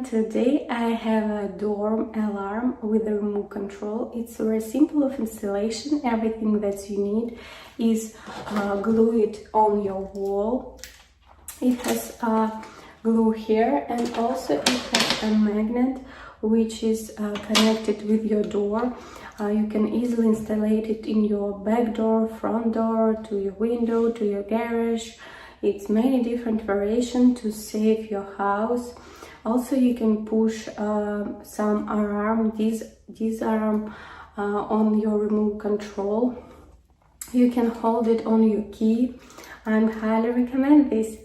everyone, today I have a door alarm with a remote control. It's very simple of installation. Everything that you need is glue it on your wall. It has glue here, and also it has a magnet which is connected with your door. You can easily install it in your back door, front door, to your window, to your garage. It's many different variations to save your house. Also, you can push some alarm, this alarm on your remote control. You can hold it on your key. I highly recommend this.